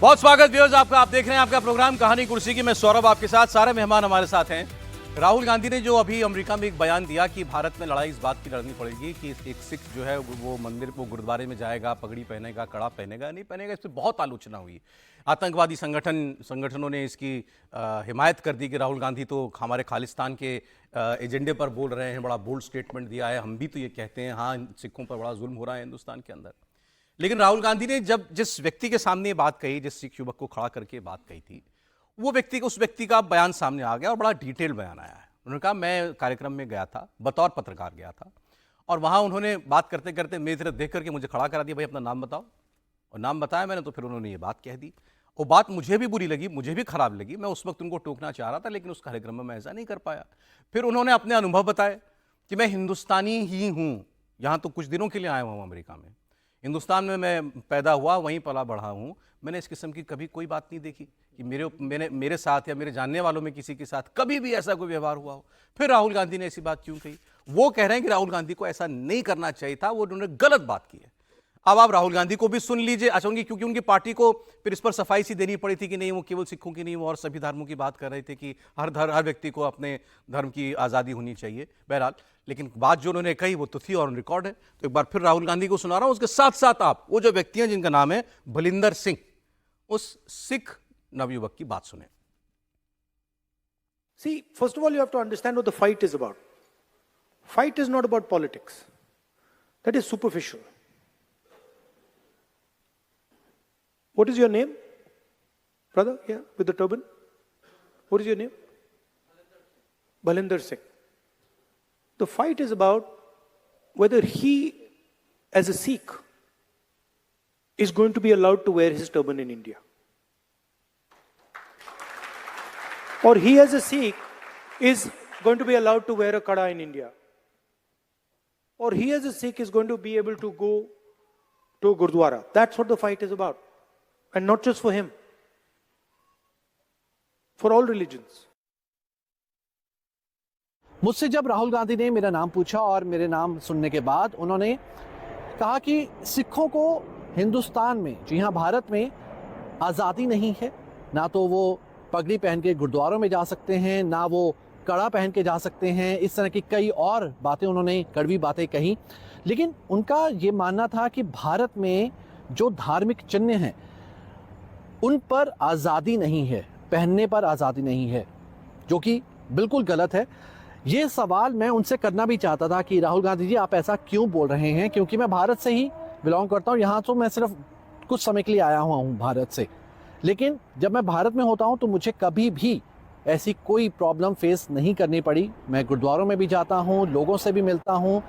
बहुत स्वागत व्यूअर्स आपका। आप देख रहे हैं आपका प्रोग्राम कहानी कुर्सी की। मैं सौरभ आपके साथ, सारे मेहमान हमारे साथ हैं। राहुल गांधी ने जो अभी अमेरिका में एक बयान दिया कि भारत में लड़ाई इस बात की लड़नी पड़ेगी कि एक सिख जो है वो मंदिर वो गुरुद्वारे में जाएगा, पगड़ी पहनेगा, कड़ा पहनेगा, नहीं पहनेगा, इस पर बहुत आलोचना हुई। आतंकवादी संगठनों ने इसकी हिमायत कर दी कि राहुल गांधी तो हमारे खालिस्तान के एजेंडे पर बोल रहे हैं, बड़ा बोल्ड स्टेटमेंट दिया है। हम भी तो ये कहते हैं हाँ सिखों पर बड़ा जुल्म हो रहा है हिंदुस्तान के अंदर। लेकिन राहुल गांधी ने जब जिस व्यक्ति के सामने ये बात कही, जिस सिख युवक को खड़ा करके बात कही थी, वो व्यक्ति उस व्यक्ति का बयान सामने आ गया और बड़ा डिटेल बयान आया है। उन्होंने कहा मैं कार्यक्रम में गया था, बतौर पत्रकार गया था, और वहां उन्होंने बात करते करते मेरी तरफ देख करके मुझे खड़ा करा दिया, भाई अपना नाम बताओ। और नाम बताया मैंने तो फिर उन्होंने ये बात कह दी। वो बात मुझे भी बुरी लगी, मुझे भी खराब लगी। मैं उस वक्त उनको टोकना चाह रहा था, लेकिन उस कार्यक्रम में मैं ऐसा नहीं कर पाया। फिर उन्होंने अपने अनुभव बताए कि मैं हिंदुस्तानी ही हूँ, यहाँ तो कुछ दिनों के लिए आया हुआ हूँ अमेरिका में, हिंदुस्तान में मैं पैदा हुआ, वहीं पला बढ़ा हूँ। मैंने इस किस्म की कभी कोई बात नहीं देखी कि मेरे साथ या मेरे जानने वालों में किसी के साथ कभी भी ऐसा कोई व्यवहार हुआ हो। फिर राहुल गांधी ने ऐसी बात क्यों कही? वो कह रहे हैं कि राहुल गांधी को ऐसा नहीं करना चाहिए था, वो उन्होंने गलत बात की है। अब आप राहुल गांधी को भी सुन लीजिए। अच्छा, क्योंकि उनकी पार्टी को फिर इस पर सफाई सी देनी पड़ी थी कि नहीं वो केवल सिखों की नहीं, वो और सभी धर्मों की बात कर रहे थे कि हर व्यक्ति को अपने धर्म की आज़ादी होनी चाहिए। बहरहाल, लेकिन बात जो उन्होंने कही वो तो थी और रिकॉर्ड है। तो एक बार फिर राहुल गांधी को सुना रहा हूं। उसके साथ साथ आप वो जो व्यक्ति हैं जिनका नाम है भलिंदर सिंह, उस सिख नवयुवक की बात सुने। See, first of all, you have to understand what the fight is about. Fight is not about politics. That is superficial. What is your name? Brother, here, with the turban? What is your name? Balinder Singh. The fight is about whether he, as a Sikh, is going to be allowed to wear his turban in India. Or he, as a Sikh, is going to be allowed to wear a kada in India. Or he, as a Sikh, is going to be able to go to a Gurdwara. That's what the fight is about. And not just for him. For all religions. मुझसे जब राहुल गांधी ने मेरा नाम पूछा और मेरे नाम सुनने के बाद उन्होंने कहा कि सिखों को हिंदुस्तान में, जी हाँ भारत में, आज़ादी नहीं है। ना तो वो पगड़ी पहन के गुरुद्वारों में जा सकते हैं, ना वो कड़ा पहन के जा सकते हैं। इस तरह की कई और बातें उन्होंने, कड़वी बातें कही। लेकिन उनका ये मानना था कि भारत में जो धार्मिक चिन्ह हैं उन पर आज़ादी नहीं है, पहनने पर आज़ादी नहीं है, जो कि बिल्कुल गलत है। ये सवाल मैं उनसे करना भी चाहता था कि राहुल गांधी जी आप ऐसा क्यों बोल रहे हैं, क्योंकि मैं भारत से ही बिलोंग करता हूँ। यहाँ तो मैं सिर्फ कुछ समय के लिए आया हुआ हूँ भारत से, लेकिन जब मैं भारत में होता हूँ तो मुझे कभी भी ऐसी कोई प्रॉब्लम फेस नहीं करनी पड़ी। मैं गुरुद्वारों में भी जाता हूँ, लोगों से भी मिलता हूँ।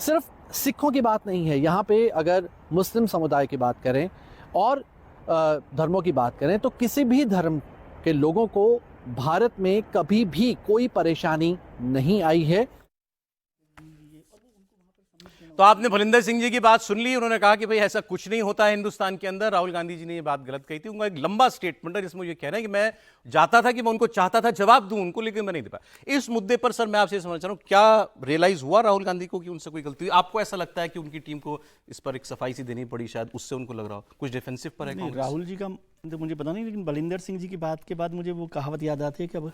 सिर्फ सिखों की बात नहीं है यहाँ पे, अगर मुस्लिम समुदाय की बात करें और धर्मों की बात करें तो किसी भी धर्म के लोगों को भारत में कभी भी कोई परेशानी नहीं आई है। तो आपने भलिंदर सिंह जी की बात सुन ली। उन्होंने कहा कि भाई ऐसा कुछ नहीं होता है हिंदुस्तान के अंदर। राहुल गांधी जी ने ये बात गलत कही थी। उनका एक लंबा स्टेटमेंट है जिसमें ये कह रहे हैं कि मैं जाता था कि मैं उनको चाहता था जवाब दूं उनको, लेकिन मैं नहीं दे पाया। इस मुद्दे पर सर मैं आपसे समझना चाह रहा हूं, क्या रियलाइज हुआ राहुल गांधी को कि उनसे कोई गलती हुई? आपको ऐसा लगता है कि उनकी टीम को इस पर एक सफाई सी देनी पड़ी, शायद उससे उनको लग रहा हो कुछ डिफेंसिव पर है? राहुल जी का तो मुझे पता नहीं, लेकिन बलिंदर सिंह जी की बात के बाद मुझे वो कहावत याद आती है कि अब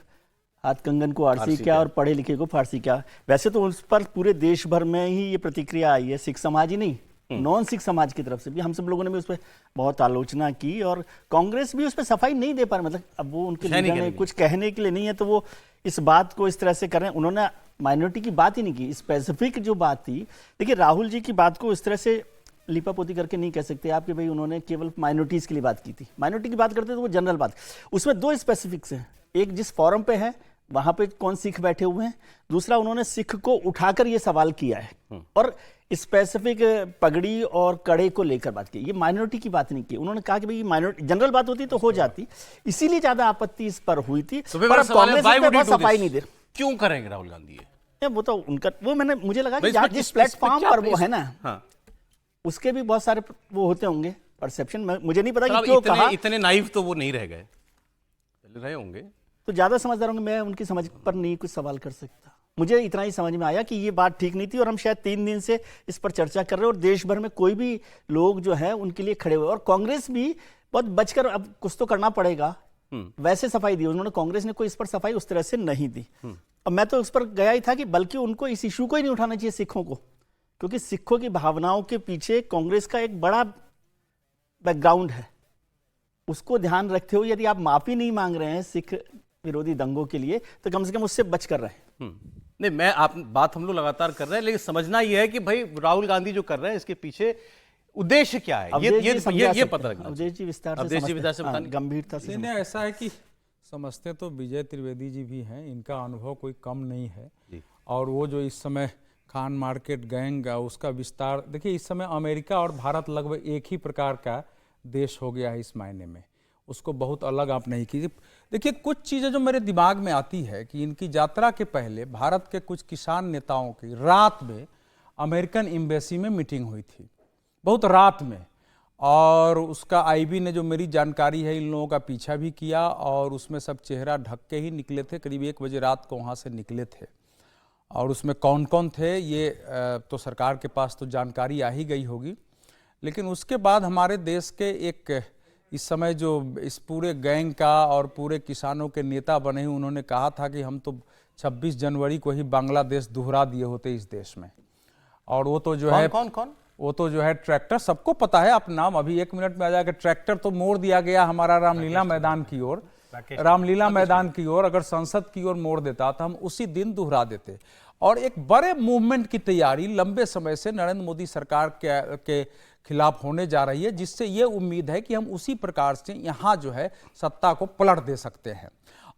हाथ कंगन को आरसी क्या और पढ़े लिखे को फारसी क्या। वैसे तो उस पर पूरे देश भर में ही ये प्रतिक्रिया आई है, सिख समाज ही नहीं, नॉन सिख समाज की तरफ से भी। हम सब लोगों ने भी उस पर बहुत आलोचना की और कांग्रेस भी उस पर सफाई नहीं दे पा रही। मतलब अब वो उनके लीडर ने कुछ कहने के लिए नहीं है तो वो इस बात को इस तरह से कर रहे हैं। उन्होंने माइनॉरिटी की बात ही नहीं की, स्पेसिफिक जो बात थी। देखिए राहुल जी की बात को इस तरह से लिपापोती करके नहीं कह सकते आप कि भाई उन्होंने केवल माइनॉरिटीज के लिए बात की थी। माइनॉरिटी की बात करते तो वो जनरल बात, उसमें दो स्पेसिफिक्स हैं। एक जिस फॉरम पे है वहां पे कौन सिख बैठे हुए हैं, दूसरा उन्होंने सिख को उठाकर ये सवाल किया है और स्पेसिफिक पगड़ी और कड़े को लेकर बात की। ये माइनॉरिटी की बात नहीं की। उन्होंने कहा कि भाई माइनॉरिटी जनरल बात होती तो हो जाती, इसीलिए ज्यादा आपत्ति इस पर हुई थी। पर कांग्रेस सफाई नहीं दे, क्यों करेंगे राहुल गांधी ये? वो तो उनका, वो मैंने मुझे लगा कि जिस प्लेटफॉर्म पर वो है ना, उसके भी बहुत सारे वो होते होंगे परसेप्शन। मुझे नहीं पता कि क्यों कहा। इतने नाइव तो वो नहीं रह गए, रहे होंगे तो ज्यादा समझदार होंगे। मैं उनकी समझ पर नहीं कुछ सवाल कर सकता। मुझे इतना ही समझ में आया कि ये बात ठीक नहीं थी, और हम शायद 3 दिन से इस पर चर्चा कर रहे हैं, और देश भर में कोई भी लोग जो है उनके लिए खड़े हुए, और कांग्रेस भी बहुत बचकर, अब कुछ तो करना पड़ेगा, वैसे सफाई दी उन्होंने। कांग्रेस ने कोई इस पर सफाई उस तरह से नहीं दी। अब मैं तो उस पर गया ही था कि बल्कि उनको इस इशू को ही नहीं उठाना चाहिए, सिखों को, क्योंकि सिखों की भावनाओं के पीछे कांग्रेस का एक बड़ा बैकग्राउंड है। उसको ध्यान रखते हुए यदि आप माफी नहीं मांग रहे हैं सिख विरोधी दंगों के लिए, तो कम से कम उससे बच कर रहे हैं। नहीं, मैं आप बात हम लोग लगातार कर रहे हैं, लेकिन समझना यह है कि भाई राहुल गांधी जो कर रहे हैं इसके पीछे उद्देश्य क्या है, ये पता लगना। अवधेश जी विस्तार अवधेश जी विस्तार से हाँ, बताएं। गंभीरता से नहीं, ऐसा है कि समझते तो विजय त्रिवेदी जी भी हैं, इनका अनुभव कोई कम नहीं है। और वो जो इस समय खान मार्केट गैंग उसका विस्तार देखिए, इस समय अमेरिका और भारत लगभग एक ही प्रकार का देश हो गया है इस मायने में, उसको बहुत अलग आप नहीं कीजिए। देखिए, कुछ चीज़ें जो मेरे दिमाग में आती है कि इनकी यात्रा के पहले भारत के कुछ किसान नेताओं की रात में अमेरिकन एम्बेसी में मीटिंग हुई थी, बहुत रात में, और उसका आईबी ने जो मेरी जानकारी है इन लोगों का पीछा भी किया, और उसमें सब चेहरा ढक के ही निकले थे, करीब 1 बजे रात को वहाँ से निकले थे। और उसमें कौन कौन थे ये तो सरकार के पास तो जानकारी आ ही गई होगी। लेकिन उसके बाद हमारे देश के एक इस समय जो इस पूरे गैंग का और पूरे किसानों के नेता बने हैं, उन्होंने कहा था कि हम तो 26 जनवरी को ही बांग्लादेश दोहरा दिए होते इस देश में। और वो तो जो है कौन वो तो जो है ट्रैक्टर, सबको पता है, आप नाम अभी 1 मिनट में आ जाएगा। ट्रैक्टर तो मोड़ दिया गया हमारा रामलीला मैदान की ओर, रामलीला मैदान की ओर। अगर संसद की ओर मोड़ देता तो हम उसी दिन दोहरा देते। और एक बड़े मूवमेंट की तैयारी लंबे समय से नरेंद्र मोदी सरकार के खिलाफ होने जा रही है, जिससे ये उम्मीद है कि हम उसी प्रकार से यहाँ जो है सत्ता को पलट दे सकते हैं।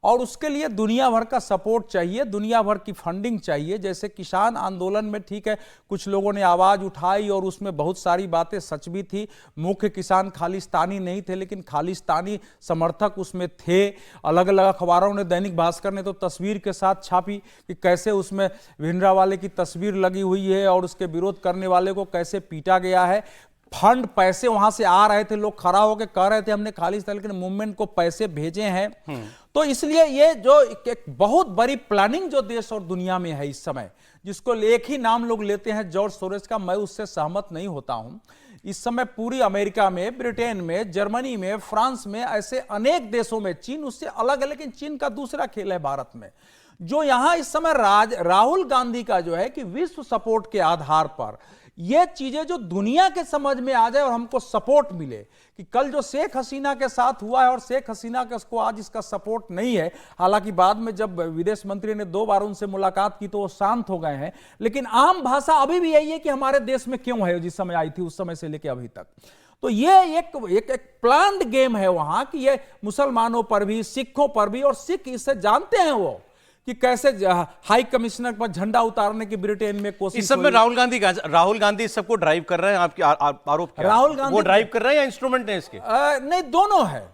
और उसके लिए दुनिया भर का सपोर्ट चाहिए, दुनिया भर की फंडिंग चाहिए। जैसे किसान आंदोलन में ठीक है कुछ लोगों ने आवाज़ उठाई और उसमें बहुत सारी बातें सच भी थी। मुख्य किसान खालिस्तानी नहीं थे, लेकिन खालिस्तानी समर्थक उसमें थे। अलग अलग अखबारों ने, दैनिक भास्कर ने तो तस्वीर के साथ छापी कि कैसे उसमें भिंडरावाले की तस्वीर लगी हुई है और उसके विरोध करने वाले को कैसे पीटा गया है। फंड पैसे वहां से आ रहे थे, लोग खड़ा होकर कह रहे थे हमने खालिस्तान के मूवमेंट को पैसे भेजे हैं। तो इसलिए ये जो एक बहुत बड़ी प्लानिंग जो देश और दुनिया में है इस समय, जिसको एक ही नाम लोग लेते हैं जॉर्ज सोरोस का, मैं उससे सहमत नहीं होता हूं। इस समय पूरी अमेरिका में, ब्रिटेन में, जर्मनी में, फ्रांस में, ऐसे अनेक देशों में, चीन उससे अलग है, लेकिन चीन का दूसरा खेल है भारत में। जो यहां इस समय राहुल गांधी का जो है कि विश्व सपोर्ट के आधार पर ये चीजें जो दुनिया के समझ में आ जाए और हमको सपोर्ट मिले, कि कल जो शेख हसीना के साथ हुआ है और शेख हसीना के उसको आज इसका सपोर्ट नहीं है। हालांकि बाद में जब विदेश मंत्री ने 2 बार उनसे मुलाकात की तो वो शांत हो गए हैं, लेकिन आम भाषा अभी भी यही है कि हमारे देश में क्यों है, जिस समय आई थी उस समय से लेकर अभी तक। तो ये एक प्लान्ड गेम है वहां कि ये मुसलमानों पर भी, सिखों पर भी, और सिख इससे जानते हैं वो कि कैसे हाई कमिश्नर पर झंडा उतारने की ब्रिटेन में कोशिश। इस सब में राहुल गांधी इस सबको ड्राइव कर रहे हैं, आपकी आरोप क्या? राहुल गांधी वो ड्राइव कर रहे हैं या इंस्ट्रूमेंट है इसके? नहीं, दोनों है।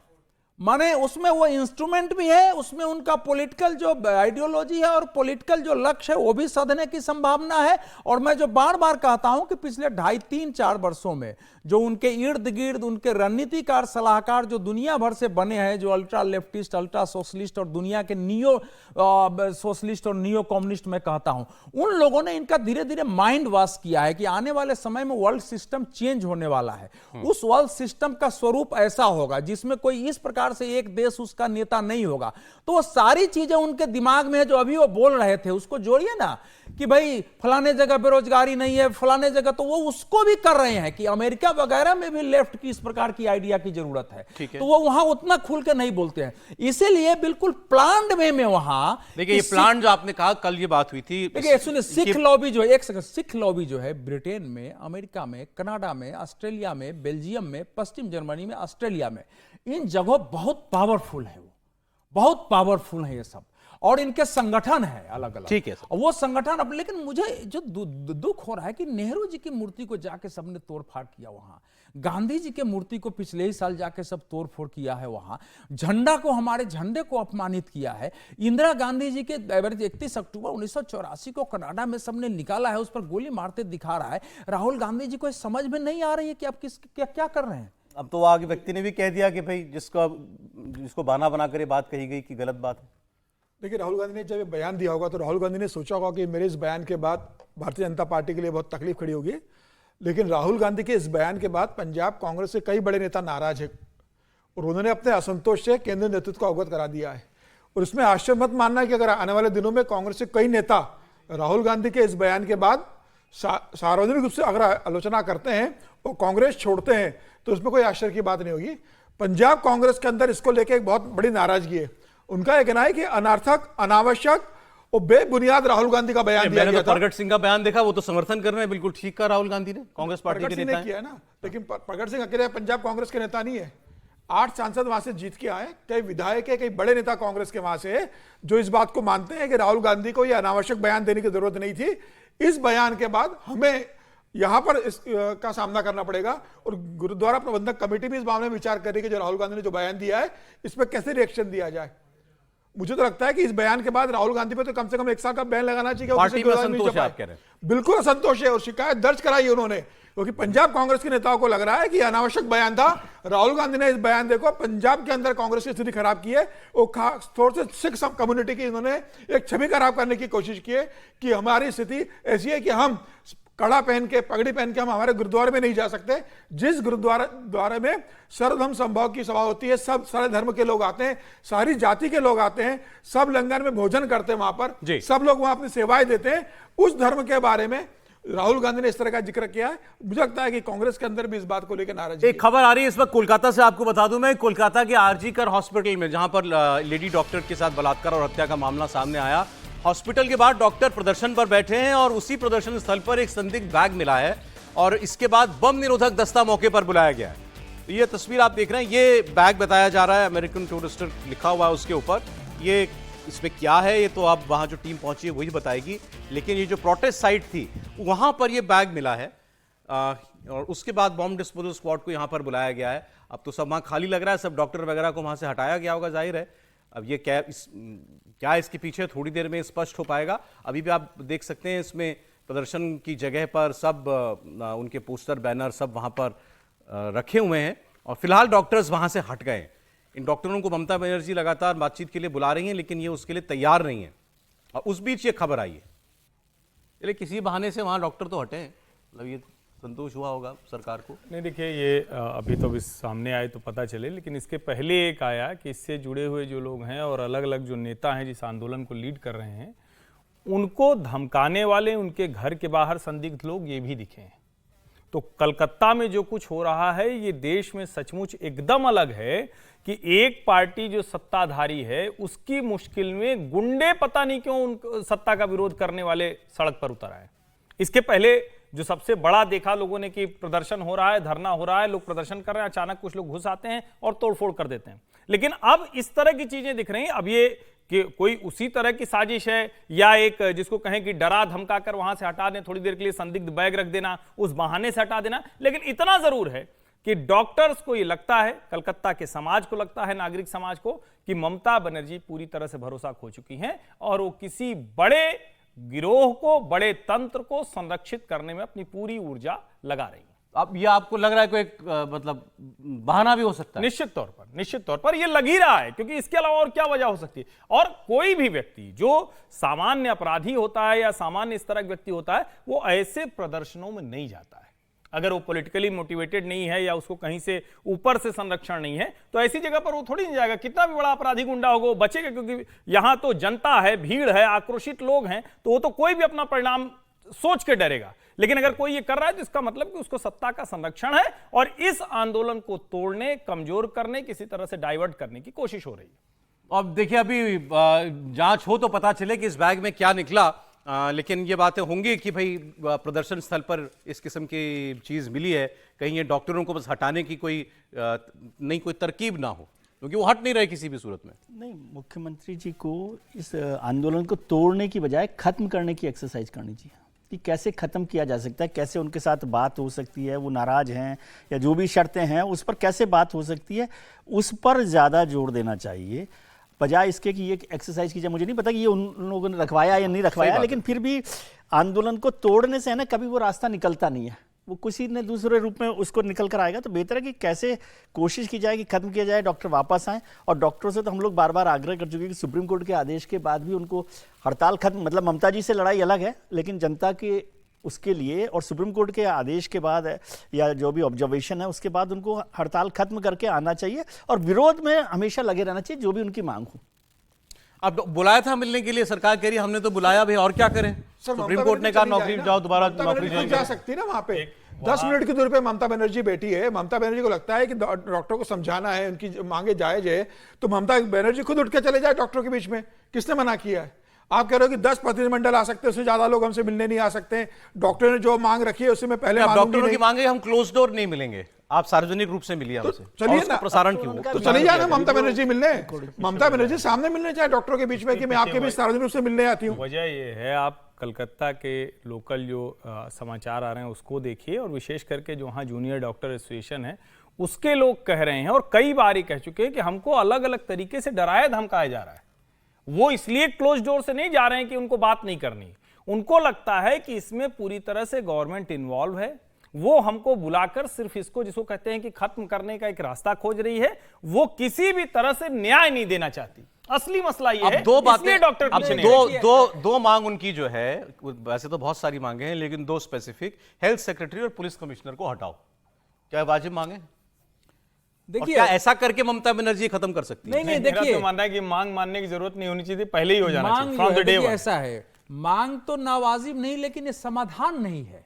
माने उसमें वो इंस्ट्रूमेंट भी है, उसमें उनका पॉलिटिकल जो आइडियोलॉजी है और पॉलिटिकल जो लक्ष्य है वो भी साधने की संभावना है। और मैं जो बार बार कहता हूं कि पिछले 2.5, 3, 4 वर्षों में जो उनके इर्द गिर्द उनके रणनीतिकार सलाहकार जो दुनिया भर से बने हैं, जो अल्ट्रा लेफ्टिस्ट, अल्ट्रा सोशलिस्ट और दुनिया के नियो सोशलिस्ट और नियो कम्युनिस्ट मैं कहता हूं, उन लोगों ने इनका धीरे धीरे माइंड वॉश किया है कि आने वाले समय में वर्ल्ड सिस्टम चेंज होने वाला है। उस वर्ल्ड सिस्टम का स्वरूप ऐसा होगा जिसमें कोई इस प्रकार से एक देश उसका नेता नहीं होगा। तो वो सारी चीजें उनके दिमाग में है जो अभी वो बोल रहे थे, उसको जोड़िए ना कि भाई फलाने जगह बेरोजगारी नहीं है, फलाने जगह, तो वो उसको भी कर रहे हैं कि अमेरिका वगैरह में भी लेफ्ट की इस प्रकार की आइडिया की जरूरत है। तो वो वहां उतना खुल के नहीं बोलते हैं, इसीलिए बिल्कुल प्लान्ड वे में वहां। देखिए ये प्लान जो आपने कहा, कल ये बात हुई थी। देखिए सुनिए, सिख लॉबी जो है, एक सेकंड, सिख लॉबी जो है ब्रिटेन में, अमेरिका में, कनाडा में, ऑस्ट्रेलिया में, बेल्जियम में, पश्चिम जर्मनी में, ऑस्ट्रेलिया में, इन जगहों बहुत पावरफुल है, वो बहुत पावरफुल है ये सब, और इनके संगठन है अलग अलग। ठीक है और वो संगठन अब, लेकिन मुझे जो दुख हो रहा है कि नेहरू जी की मूर्ति को जाके सबने तोड़फाड़ किया वहां, गांधी जी के मूर्ति को पिछले ही साल जाके सब तोड़फोड़ किया है वहां, झंडा को, हमारे झंडे को अपमानित किया है। इंदिरा गांधी जी के 31 अक्टूबर 1984 को कनाडा में सबने निकाला है, उस पर गोली मारते दिखा रहा है। राहुल गांधी जी को समझ में नहीं आ रही है कि आप क्या कर रहे हैं। अब तो आगे व्यक्ति ने भी कह दिया कि भाई जिसको बहाना बना कर ये बात कही गई कि गलत बात है। देखिए, राहुल गांधी ने जब ये बयान दिया होगा तो राहुल गांधी ने सोचा होगा कि मेरे इस बयान के बाद भारतीय जनता पार्टी के लिए बहुत तकलीफ खड़ी होगी। लेकिन राहुल गांधी के इस बयान के बाद पंजाब कांग्रेस के कई बड़े नेता नाराज हैं और उन्होंने अपने असंतोष से केंद्रीय नेतृत्व को अवगत करा दिया है। और इसमें आश्चर्य मत मानना कि अगर आने वाले दिनों में कांग्रेस के कई नेता राहुल गांधी के इस बयान के बाद सार्वजनिक रूप से अगर आलोचना करते हैं और कांग्रेस छोड़ते हैं तो इसमें कोई आश्चर्य की बात नहीं होगी। पंजाब कांग्रेस के अंदर इसको लेकर एक बहुत बड़ी नाराजगी है। उनका यह कहना है कि अनार्थक, अनावश्यक और बेबुनियाद राहुल गांधी का बयान दिया मैंने गया तो था। प्रगट सिंह का बयान देखा, वो तो समर्थन कर रहे हैं, बिल्कुल ठीक कहा राहुल गांधी ने, कांग्रेस पार्टी प्रगट के सिंह नेता ने हैं। किया है ना, लेकिन प्रगट सिंह अकेले पंजाब कांग्रेस के नेता नहीं है। 8 सांसद वहां से जीत के आए, कई विधायक है, कई बड़े नेता कांग्रेस के वहां से है जो इस बात को मानते हैं कि राहुल गांधी को यह अनावश्यक बयान देने की जरूरत नहीं थी। इस बयान के बाद हमें यहां पर का सामना करना पड़ेगा और गुरुद्वारा प्रबंधक कमेटी भी इस मामले में विचार करेगी जो राहुल गांधी ने जो बयान दिया है इस पर कैसे रिएक्शन दिया जाए। मुझे तो लगता है कि इस बयान के बाद राहुल गांधी पे तो कम से कम 1 साल का बैन लगाना चाहिए। पार्टी में असंतोष है, आप कह रहे हैं। बिल्कुल असंतोष है और शिकायत दर्ज कराई उन्होंने, क्योंकि पंजाब कांग्रेस के नेताओं को लग रहा है कि अनावश्यक बयान था। राहुल गांधी ने इस बयान देखो पंजाब के अंदर कांग्रेस की स्थिति खराब की है और खास तौर से सिख कम्युनिटी की इन्होंने एक छवि खराब करने की कोशिश की है कि हमारी स्थिति ऐसी है कि हम कड़ा पहन के, पगड़ी पहन के हम हमारे गुरुद्वारे में नहीं जा सकते। जिस गुरुद्वारे में सर्वधर्म संभव की सभा होती है, सब सारे धर्म के लोग आते हैं, सारी जाति के लोग आते हैं, सब लंगर में भोजन करते हैं, वहां पर सब लोग वहां अपनी सेवाएं देते हैं, उस धर्म के बारे में राहुल गांधी ने इस तरह का जिक्र किया है। मुझे लगता है कि कांग्रेस के अंदर भी इस बात को लेकर नाराजगी। एक खबर आ रही है इस वक्त कोलकाता से, आपको बता दूं मैं, कोलकाता के आरजी-कर हॉस्पिटल में जहां पर लेडी डॉक्टर के साथ बलात्कार और हत्या का मामला सामने आया, हॉस्पिटल के बाद डॉक्टर प्रदर्शन पर बैठे हैं और उसी प्रदर्शन स्थल पर एक संदिग्ध बैग मिला है और इसके बाद बम निरोधक दस्ता मौके पर बुलाया गया है। तो ये तस्वीर आप देख रहे हैं, ये बैग बताया जा रहा है, अमेरिकन टूरिस्टर लिखा हुआ है उसके ऊपर। ये इसमें क्या है ये तो अब वहां जो टीम पहुंची है वही बताएगी, लेकिन ये जो प्रोटेस्ट साइट थी वहां पर ये बैग मिला है और उसके बाद बॉम्ब डिस्पोजल स्क्वाड को यहां पर बुलाया गया है। अब तो सब वहां खाली लग रहा है, सब डॉक्टर वगैरह को वहां से हटाया गया होगा, जाहिर है। अब ये क्या इसके पीछे थोड़ी देर में स्पष्ट हो पाएगा। अभी भी आप देख सकते हैं इसमें प्रदर्शन की जगह पर सब उनके पोस्टर, बैनर सब वहां पर रखे हुए हैं और फिलहाल डॉक्टर्स वहां से हट गए। इन डॉक्टरों को ममता बनर्जी लगातार बातचीत के लिए बुला रही हैं, लेकिन ये उसके लिए तैयार नहीं है और उस बीच ये खबर आई है। चलिए, किसी बहाने से वहां डॉक्टर तो हटे हैं, मतलब ये संतोष हुआ होगा सरकार को। नहीं, देखिए, ये अभी तो सामने आए तो पता चले, लेकिन इसके पहले एक आया कि इससे जुड़े हुए जो लोग हैं और अलग अलग जो नेता हैं जिस आंदोलन को लीड कर रहे हैं, उनको धमकाने वाले उनके घर के बाहर संदिग्ध लोग ये भी दिखे हैं। तो कलकत्ता में जो कुछ हो रहा है ये देश में सचमुच एकदम अलग है कि एक पार्टी जो सत्ताधारी है उसकी मुश्किल में गुंडे पता नहीं क्यों उन सत्ता का विरोध करने वाले सड़क पर उतर आए। इसके पहले जो सबसे बड़ा देखा लोगों ने कि प्रदर्शन हो रहा है, धरना हो रहा है, लोग प्रदर्शन कर रहे हैं, अचानक कुछ लोग घुस आते हैं और तोड़फोड़ कर देते हैं। लेकिन अब इस तरह की चीजें दिख रही हैं। अब ये कि कोई उसी तरह की साजिश है या एक जिसको कहें कि डरा धमका कर वहां से हटा दें, थोड़ी देर के लिए संदिग्ध बैग रख देना, उस बहाने से हटा देना। लेकिन इतना जरूर है कि डॉक्टर्स को ये लगता है, कलकत्ता के समाज को लगता है, नागरिक समाज को, कि ममता बनर्जी पूरी तरह से भरोसा खो चुकी हैं और वो किसी बड़े गिरोह को, बड़े तंत्र को संरक्षित करने में अपनी पूरी ऊर्जा लगा रही है। अब ये आपको लग रहा है कोई एक मतलब बहाना भी हो सकता है? निश्चित तौर पर ये लग ही रहा है, क्योंकि इसके अलावा और क्या वजह हो सकती है। और कोई भी व्यक्ति जो सामान्य अपराधी होता है या सामान्य इस तरह का व्यक्ति होता है, वो ऐसे प्रदर्शनों में नहीं जाता है। अगर वो पॉलिटिकली मोटिवेटेड नहीं है या उसको कहीं से ऊपर से संरक्षण नहीं है, तो ऐसी जगह पर वो थोड़ी नहीं जाएगा। कितना भी बड़ा अपराधी गुंडा होगा वो बचेगा, क्योंकि यहां तो जनता है, भीड़ है, आक्रोशित लोग हैं, तो वो तो कोई भी अपना परिणाम सोच के डरेगा। लेकिन अगर कोई ये कर रहा है तो इसका मतलब कि उसको सत्ता का संरक्षण है और इस आंदोलन को तोड़ने, कमजोर करने, किसी तरह से डाइवर्ट करने की कोशिश हो रही है। अब देखिए, अभी जांच हो तो पता चले कि इस बैग में क्या निकला, लेकिन ये बातें होंगी कि भाई प्रदर्शन स्थल पर इस किस्म की चीज मिली है, कहीं ये डॉक्टरों को बस हटाने की कोई नहीं कोई तरकीब ना हो, क्योंकि वो हट नहीं रहे किसी भी सूरत में। नहीं, मुख्यमंत्री जी को इस आंदोलन को तोड़ने की बजाय खत्म करने की एक्सरसाइज करनी चाहिए कि कैसे खत्म किया जा सकता है, कैसे उनके साथ बात हो सकती है, वो नाराज हैं या जो भी शर्तें हैं उस पर कैसे बात हो सकती है, उस पर ज़्यादा जोर देना चाहिए, बजाय इसके कि ये एक्सरसाइज की जाए। मुझे नहीं पता कि ये उन लोगों ने रखवाया या नहीं रखवाया, लेकिन फिर भी आंदोलन को तोड़ने से है ना, कभी वो रास्ता निकलता नहीं है। वो किसी ने दूसरे रूप में उसको निकल कर आएगा। तो बेहतर है कि कैसे कोशिश की जाए कि खत्म किया जाए, डॉक्टर वापस आएं। और डॉक्टरों से तो हम लोग बार बार आग्रह कर चुके हैं कि सुप्रीम कोर्ट के आदेश के बाद भी उनको हड़ताल खत्म, मतलब ममता जी से लड़ाई अलग है, लेकिन जनता के उसके लिए और सुप्रीम कोर्ट के आदेश के बाद या जो भी ऑब्जर्वेशन है उसके बाद उनको हड़ताल खत्म करके आना चाहिए और विरोध में हमेशा लगे रहना चाहिए जो भी उनकी मांग हो। अब बुलाया था मिलने के लिए, सरकार कह रही है हमने तो बुलाया भाई, और क्या करें? सुप्रीम कोर्ट ने कहा नौकरी जाओ, दोबारा नौकरी ज्वाइन जा सकती है ना वहां पे। 10 मिनट की दूरी पे ममता बनर्जी बैठी है। ममता बनर्जी को लगता है कि डॉक्टर को समझाना है, उनकी मांगे जायज है, तो ममता बनर्जी खुद उठ के चले जाए डॉक्टरों के बीच में। किसने मना किया है? आप कह रहे हो कि 10 प्रतिनिधिमंडल आ सकते हैं, उससे ज्यादा लोग हमसे मिलने नहीं आ सकते। डॉक्टर ने जो मांग रखी है उससे मैं पहले डॉक्टरों की मांगे हम क्लोज डोर नहीं मिलेंगे, आप सार्वजनिक रूप से मिलिए हमसे। चलिए और ना, प्रसारण क्यों? तो चलिए जाए ना ममता बनर्जी मिलने। ममता बनर्जी सामने मिलने चाहे डॉक्टरों के बीच में कि मैं आपके बीच सार्वजनिक रूप से मिलने आती हूँ। वजह ये है, आप कलकत्ता के लोकल जो समाचार आ रहे हैं उसको देखिए, और विशेष करके जो वहाँ जूनियर डॉक्टर एसोसिएशन है उसके लोग कह रहे हैं और कई बार ही कह चुके हैं कि हमको अलग अलग तरीके से डराया धमकाया जा रहा है। वो इसलिए क्लोज डोर से नहीं जा रहे हैं कि उनको बात नहीं करनी, उनको लगता है कि इसमें पूरी तरह से गवर्नमेंट इन्वॉल्व है। वो हमको बुलाकर सिर्फ इसको, जिसको कहते हैं कि खत्म करने का एक रास्ता खोज रही है, वो किसी भी तरह से न्याय नहीं देना चाहती। असली मसला ये है। दो बातें, डॉक्टर अब दो मांग उनकी जो है, वैसे तो बहुत सारी मांगे हैं लेकिन दो स्पेसिफिक, हेल्थ सेक्रेटरी और पुलिस कमिश्नर को हटाओ, क्या वाजिब मांगे? देखिए क्या ऐसा करके ममता बनर्जी खत्म कर सकती है? नहीं, देखिए, मानना है कि मांग मानने की जरूरत नहीं होनी चाहिए, पहले ही हो जाना चाहिए फ्रॉम द डे वन। ऐसा है, मांग तो नावाजिब नहीं, लेकिन ये समाधान नहीं है।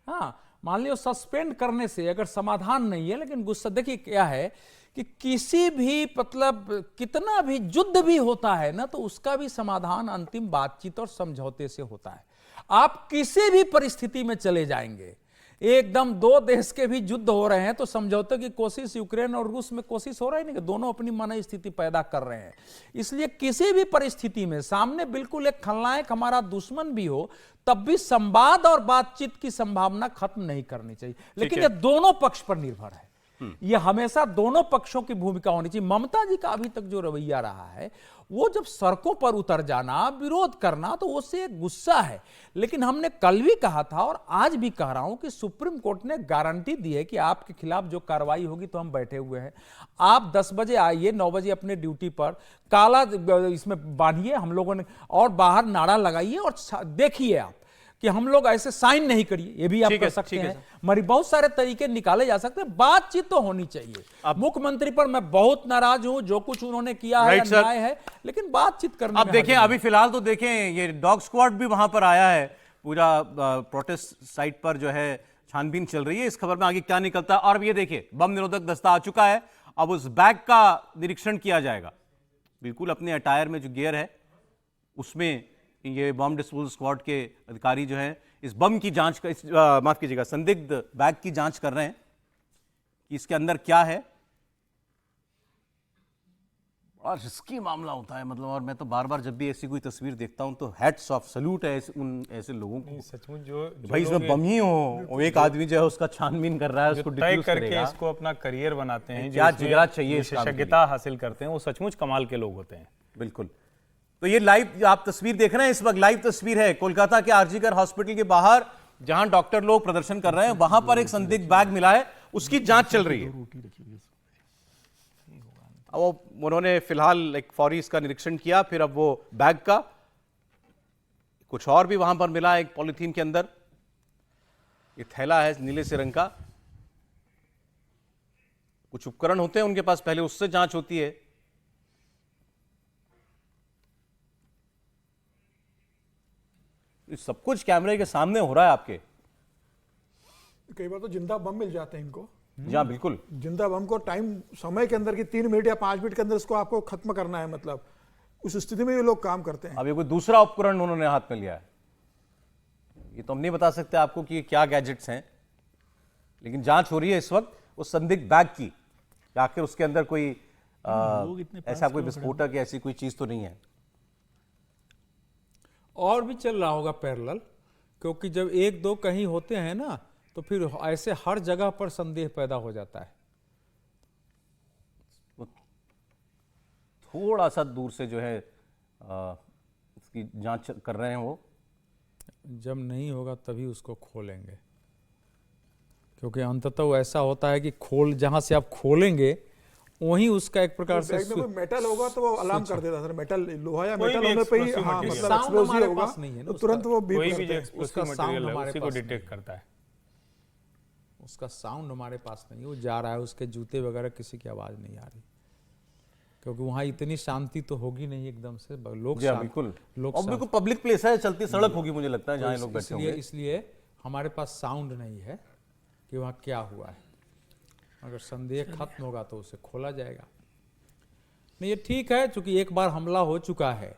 हाँ, मान लियो सस्पेंड करने से अगर समाधान नहीं है, लेकिन गुस्सा देखिए क्या है कि किसी भी मतलब कितना भी युद्ध भी होता है ना, तो उसका भी समाधान अंतिम बातचीत और समझौते से होता है। आप किसी भी परिस्थिति में चले जाएंगे, एकदम दो देश के भी युद्ध हो रहे हैं तो समझौते की कोशिश यूक्रेन और रूस में कोशिश हो रही है नहीं कि दोनों अपनी मन स्थिति पैदा कर रहे हैं। इसलिए किसी भी परिस्थिति में सामने बिल्कुल एक खलनायक हमारा दुश्मन भी हो, तब भी संवाद और बातचीत की संभावना खत्म नहीं करनी चाहिए। लेकिन ये दोनों पक्ष पर निर्भर है, ये हमेशा दोनों पक्षों की भूमिका होनी चाहिए। ममता जी का अभी तक जो रवैया रहा है, वो जब सड़कों पर उतर जाना, विरोध करना, तो उससे एक गुस्सा है। लेकिन हमने कल भी कहा था और आज भी कह रहा हूं कि सुप्रीम कोर्ट ने गारंटी दी है कि आपके खिलाफ जो कार्रवाई होगी तो हम बैठे हुए हैं। आप 10 बजे आइए, 9 बजे अपने ड्यूटी पर काला इसमें बांधिए हम लोगों ने, और बाहर नारा लगाइए और देखिए आप कि हम लोग ऐसे साइन नहीं करिए, ये भी आप कर सकते हैं। मरी बहुत सारे तरीके निकाले जा सकते हैं, बातचीत तो होनी चाहिए। मुख्यमंत्री पर मैं बहुत नाराज हूं, जो कुछ उन्होंने किया है अन्याय है, लेकिन बातचीत करने अब देखें, अभी फिलहाल तो देखें, ये डॉग स्क्वाड भी वहां पर आया है, पूरा प्रोटेस्ट साइट पर जो है छानबीन चल रही है। इस खबर में आगे क्या निकलता है। और अब ये देखिए, बम निरोधक दस्ता आ चुका है, अब उस बैग का निरीक्षण किया जाएगा। बिल्कुल अपने अटायर में जो गियर है उसमें ये बम डिस्पोजल स्क्वाड के अधिकारी जो हैं इस बम की जांच का, माफ कीजिएगा, संदिग्ध बैग की जांच कर रहे हैं कि इसके अंदर क्या है। बड़ा रिस्की मामला होता है मतलब, और मैं तो बार बार जब भी ऐसी कोई तस्वीर देखता हूं तो हैट्स ऑफ, सल्यूट है उन ऐसे लोगों को। सचमुच जो भाई इसमें बम ही हो, एक आदमी जो है उसका छानबीन कर रहा है, उसको तय करके इसको अपना करियर बनाते हैं, क्या जिगरा चाहिए, विशेषज्ञता हासिल करते हैं, वो सचमुच कमाल के लोग होते हैं। बिल्कुल। तो ये लाइव आप तस्वीर देख रहे हैं, इस वक्त लाइव तस्वीर है कोलकाता के आरजीकर हॉस्पिटल के बाहर, जहां डॉक्टर लोग प्रदर्शन कर रहे हैं, वहां पर एक संदिग्ध बैग मिला है, उसकी जांच चल रही है। अब उन्होंने फिलहाल एक फौरी इसका निरीक्षण किया, फिर अब वो बैग का कुछ और भी वहां पर मिला, एक पॉलिथीन के अंदर ये थैला है नीले से रंग का, कुछ उपकरण होते हैं उनके पास, पहले उससे जांच होती है। सब कुछ कैमरे के सामने हो रहा है आपके। कई बार तो जिंदा बम मिल जाते हैं इनको। हाँ बिल्कुल, जिंदा बम को टाइम समय के अंदर की 3 मिनट या 5 मिनट के अंदर इसको आपको खत्म करना है, मतलब उस स्थिति में ये लोग काम करते हैं। अब ये कोई दूसरा उपकरण उन्होंने हाथ में लिया है, ये तो हम नहीं बता सकते आपको कि ये क्या गैजेट्स हैं, लेकिन जांच हो रही है इस वक्त उस संदिग्ध बैग की, आखिर उसके अंदर कोई ऐसा कोई विस्फोटक या ऐसी कोई चीज तो नहीं है। और भी चल रहा होगा पैरेलल, क्योंकि जब 1-2 कहीं होते हैं ना, तो फिर ऐसे हर जगह पर संदेह पैदा हो जाता है। थोड़ा सा दूर से जो है इसकी जांच कर रहे हैं वो, जब नहीं होगा तभी उसको खोलेंगे। क्योंकि अंततः वो ऐसा होता है कि जहां से आप खोलेंगे वहीं उसका एक प्रकार से बैग में कोई मेटल होगा तो वो अलार्म कर देता सर, मेटल लोहा या कोई मेटल भी होने पे ही explosive हाँ material। मतलब Sound एक्सप्लोसिव हमारे होगा पास नहीं है ना तो तुरंत वो बीप कोई भी जो करता है। एक्सप्लोसिव उसका मटेरियल sound है हमारे उसी को पास डिटेक्ट करता है। उसका साउंड हमारे पास नहीं, वो जा रहा है, उसके जूते वगैरह किसी की आवाज नहीं आ रही, क्योंकि वहां इतनी शांति तो होगी नहीं एकदम से। लोग जी हाँ, बिल्कुल। लोग और बिल्कुल पब्लिक प्लेस है, चलती सड़क होगी मुझे लगता है जहाँ लोग बैठे होंगे। इसलिए हमारे पास साउंड नहीं है कि वहाँ क्या हुआ है। अगर संदेह खत्म होगा तो उसे खोला जाएगा। नहीं, ये ठीक है, क्योंकि एक बार हमला हो चुका है,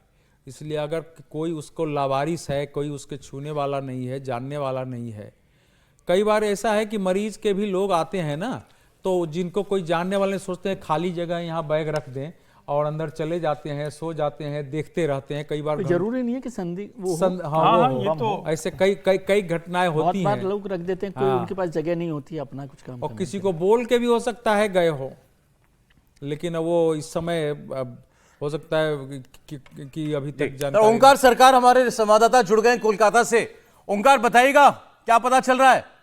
इसलिए अगर कोई उसको लावारिस है, कोई उसके छूने वाला नहीं है, जानने वाला नहीं है। कई बार ऐसा है कि मरीज के भी लोग आते हैं ना, तो जिनको कोई जानने वाले सोचते हैं खाली जगह यहाँ बैग रख दें और अंदर चले जाते हैं, सो जाते हैं, देखते रहते हैं। कई बार जरूरी नहीं है कि संधि वो हो। हाँ, ये तो ऐसे कई घटनाएं बहुत होती बार हैं। लोग रख देते हैं, कोई हाँ। उनके पास जगह नहीं होती है अपना कुछ काम और करने किसी के को बोल के भी हो सकता है गए हो, लेकिन वो इस समय हो सकता है कि अभी तक तो जानकारी ओंकार सरकार हमारे संवाददाता जुड़ गए हैं कोलकाता से। ओंकार, बताइएगा क्या पता चल रहा है?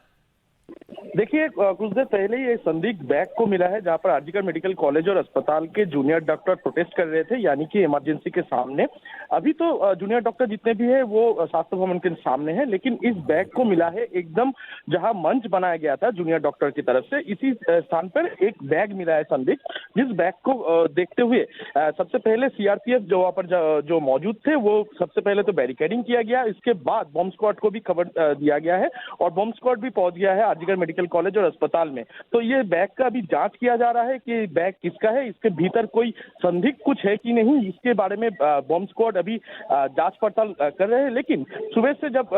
देखिए, कुछ देर पहले ही एक संदिग्ध बैग को मिला है जहां पर आरजीकर मेडिकल कॉलेज और अस्पताल के जूनियर डॉक्टर प्रोटेस्ट कर रहे थे, यानी कि इमरजेंसी के सामने। अभी तो जूनियर डॉक्टर जितने भी है वो स्वास्थ्य भवन के सामने है, लेकिन इस बैग को मिला है एकदम जहां मंच बनाया गया था जूनियर डॉक्टर की तरफ से, इसी स्थान पर एक बैग मिला है संदिग्ध। जिस बैग को देखते हुए सबसे पहले सीआरपीएफ जो वहां पर जो मौजूद थे वो सबसे पहले तो बैरिकेडिंग किया गया, इसके बाद बॉम्ब स्क्वाड को भी खबर दिया गया है और बॉम्ब स्क्वाड भी पहुंच गया है आरजीकर मेडिकल कॉलेज और अस्पताल में। तो ये बैग का अभी जांच किया जा रहा है कि बैग किसका है, इसके भीतर कोई संदिग्ध कुछ है कि नहीं, इसके बारे में बॉम्ब स्क्वाड अभी जांच पड़ताल कर रहे हैं। लेकिन सुबह से जब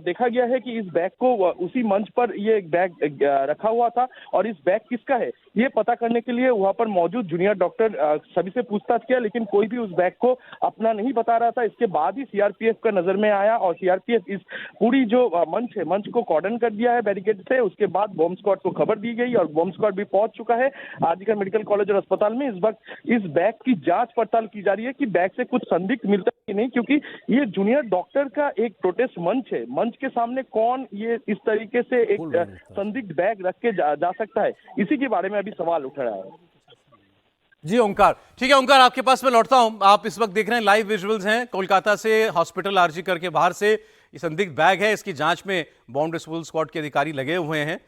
देखा गया है कि इस बैग को उसी मंच पर ये एक बैग रखा हुआ था और इस बैग किसका है ये पता करने के लिए वहां पर मौजूद जूनियर डॉक्टर सभी से पूछताछ किया, लेकिन कोई भी उस बैग को अपना नहीं बता रहा था। इसके बाद ही सीआरपीएफ का नजर में आया और सीआरपीएफ इस पूरी जो मंच है, मंच को कॉर्डन कर दिया है बैरिकेड से। उसके बाद बॉम्ब स्क्वाड को खबर दी गई और बॉम्ब स्क्वाड भी पहुंच चुका है आरजीकर मेडिकल कॉलेज और अस्पताल में। इस वक्त इस बैग की जांच पड़ताल की जा रही है कि बैग से कुछ संदिग्ध मिलता है कि नहीं, क्योंकि ये जूनियर डॉक्टर का एक प्रोटेस्ट मंच है। मंच के सामने कौन ये इस तरीके से एक संदिग्ध बैग रख के जा सकता है, इसी के बारे में अभी सवाल उठ रहा है। जी ओंकार, ठीक है ओंकार, आपके पास मैं लौटता हूं। आप इस वक्त देख रहे हैं लाइव विजुअल्स हैं कोलकाता से, हॉस्पिटल आरजीकर के बाहर से। ये संदिग्ध बैग है, इसकी जांच में बॉम्ब डिस्पोजल स्क्वाड के अधिकारी लगे हुए हैं।